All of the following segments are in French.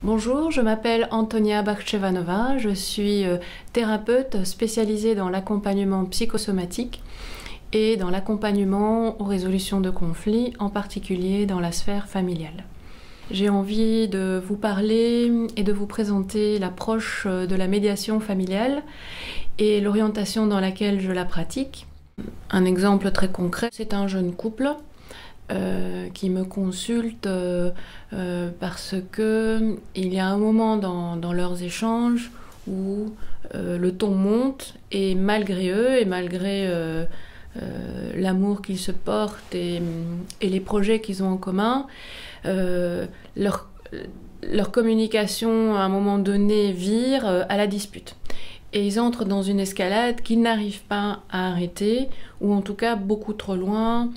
Bonjour, je m'appelle Antonia Bakhchevanova, je suis thérapeute spécialisée dans l'accompagnement psychosomatique et dans l'accompagnement aux résolutions de conflits, en particulier dans la sphère familiale. J'ai envie de vous parler et de vous présenter l'approche de la médiation familiale et l'orientation dans laquelle je la pratique. Un exemple très concret, c'est un jeune couple qui me consultent parce que il y a un moment dans leurs échanges où le ton monte et malgré eux et malgré l'amour qu'ils se portent et les projets qu'ils ont en commun, leur communication à un moment donné vire à la dispute. Et ils entrent dans une escalade qu'ils n'arrivent pas à arrêter, ou en tout cas beaucoup trop loin,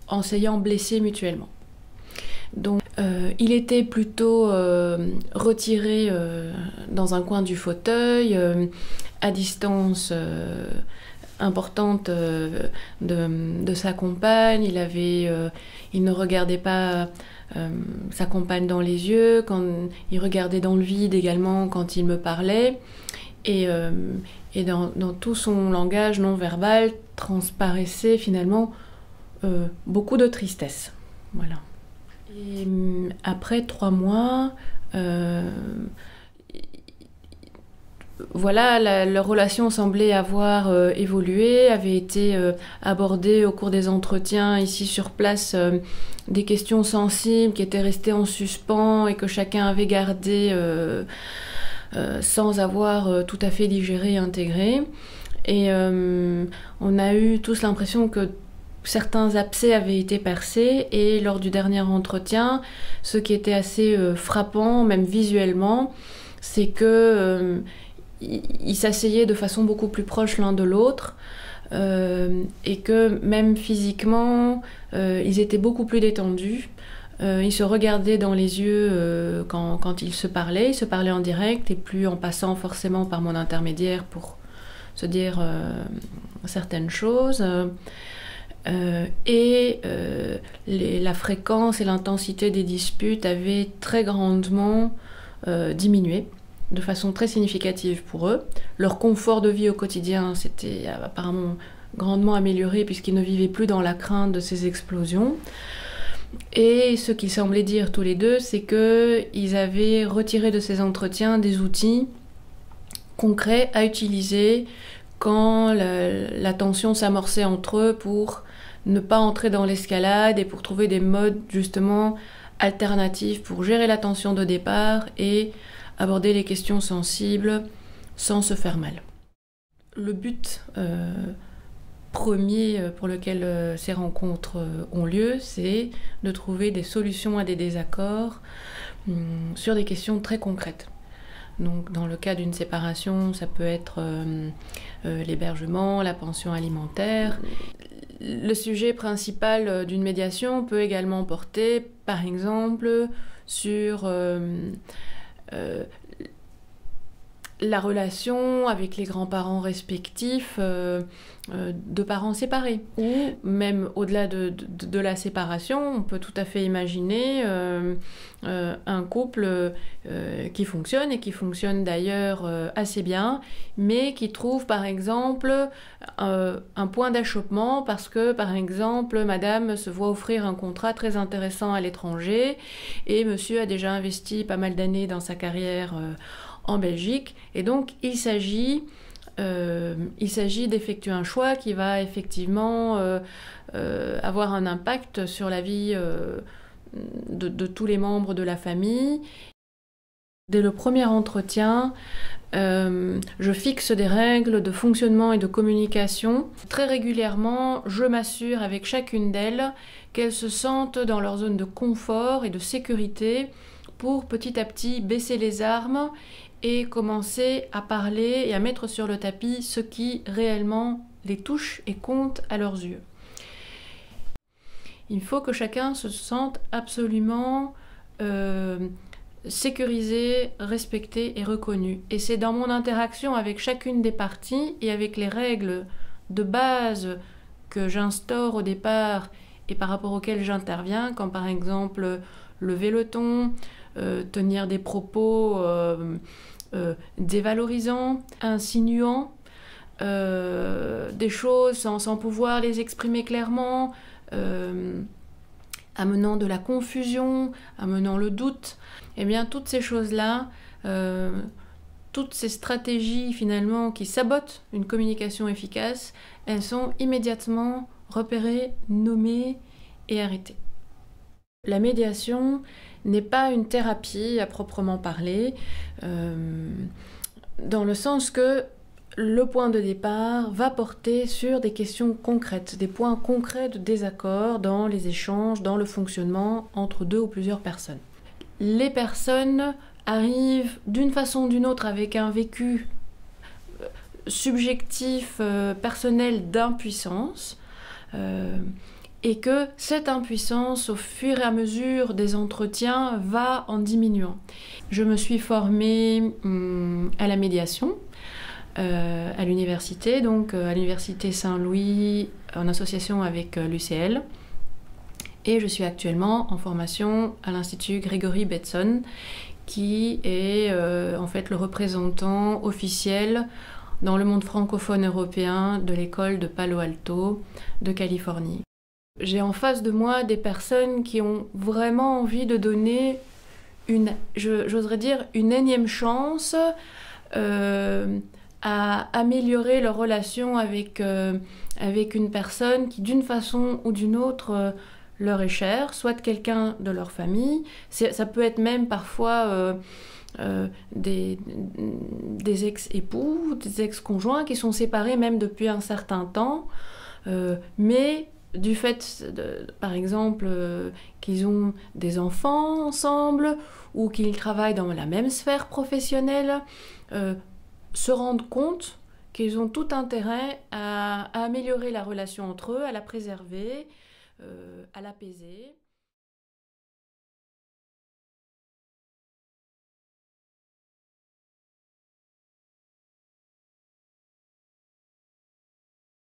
en s'ayant blessés mutuellement. Donc il était plutôt retiré dans un coin du fauteuil, à distance importante de sa compagne. Il ne regardait pas sa compagne dans les yeux, il regardait dans le vide également quand il me parlait. Et dans tout son langage non verbal transparaissait finalement beaucoup de tristesse. Voilà. Et après 3 mois, leur relation semblait avoir évolué, avait été abordée au cours des entretiens ici sur place, des questions sensibles qui étaient restées en suspens et que chacun avait gardées sans avoir tout à fait digéré et intégré. Et on a eu tous l'impression que certains abcès avaient été percés, et lors du dernier entretien, ce qui était assez frappant, même visuellement, c'est que ils s'asseyaient de façon beaucoup plus proche l'un de l'autre, et que même physiquement, ils étaient beaucoup plus détendus. Ils se regardaient dans les yeux quand ils se parlaient en direct, et plus en passant forcément par mon intermédiaire pour se dire certaines choses. La fréquence et l'intensité des disputes avaient très grandement diminué, de façon très significative pour eux. Leur confort de vie au quotidien s'était apparemment grandement amélioré, puisqu'ils ne vivaient plus dans la crainte de ces explosions. Et ce qu'ils semblaient dire tous les deux, c'est qu'ils avaient retiré de ces entretiens des outils concrets à utiliser quand la tension s'amorçait entre eux, pour ne pas entrer dans l'escalade et pour trouver des modes justement alternatifs pour gérer la tension de départ et aborder les questions sensibles sans se faire mal. Le but premier pour lequel ces rencontres ont lieu, c'est de trouver des solutions à des désaccords sur des questions très concrètes. Donc, dans le cas d'une séparation, ça peut être l'hébergement, la pension alimentaire. Le sujet principal d'une médiation peut également porter, par exemple, sur la relation avec les grands-parents respectifs de parents séparés. Ou même au-delà de la séparation, on peut tout à fait imaginer un couple qui fonctionne, et qui fonctionne d'ailleurs assez bien, mais qui trouve par exemple un point d'achoppement parce que, par exemple, madame se voit offrir un contrat très intéressant à l'étranger et monsieur a déjà investi pas mal d'années dans sa carrière en Belgique, et donc il s'agit d'effectuer un choix qui va effectivement avoir un impact sur la vie de tous les membres de la famille. Dès le premier entretien, je fixe des règles de fonctionnement et de communication. Très régulièrement, je m'assure avec chacune d'elles qu'elles se sentent dans leur zone de confort et de sécurité, pour petit à petit baisser les armes et commencer à parler et à mettre sur le tapis ce qui réellement les touche et compte à leurs yeux. Il faut que chacun se sente absolument sécurisé, respecté et reconnu. Et c'est dans mon interaction avec chacune des parties et avec les règles de base que j'instaure au départ et par rapport auxquelles j'interviens, quand par exemple lever le ton, tenir des propos dévalorisants, insinuants, des choses sans pouvoir les exprimer clairement, amenant de la confusion, amenant le doute. Eh bien, toutes ces choses-là, toutes ces stratégies finalement qui sabotent une communication efficace, elles sont immédiatement repérées, nommées et arrêtées. La médiation n'est pas une thérapie à proprement parler, dans le sens que le point de départ va porter sur des questions concrètes, des points concrets de désaccord dans les échanges, dans le fonctionnement entre deux ou plusieurs personnes. Les personnes arrivent d'une façon ou d'une autre avec un vécu subjectif, personnel d'impuissance, et que cette impuissance, au fur et à mesure des entretiens, va en diminuant. Je me suis formée à la médiation, à l'université, donc à l'université Saint-Louis, en association avec l'UCL. Et je suis actuellement en formation à l'Institut Gregory Bateson, qui est en fait le représentant officiel dans le monde francophone européen de l'école de Palo Alto de Californie. J'ai en face de moi des personnes qui ont vraiment envie de donner j'oserais dire, une énième chance à améliorer leur relation avec une personne qui, d'une façon ou d'une autre, leur est chère, soit quelqu'un de leur famille. Ça peut être même parfois des ex-époux, des ex-conjoints qui sont séparés même depuis un certain temps, mais du fait, par exemple, qu'ils ont des enfants ensemble ou qu'ils travaillent dans la même sphère professionnelle, se rendent compte qu'ils ont tout intérêt à améliorer la relation entre eux, à la préserver, à l'apaiser.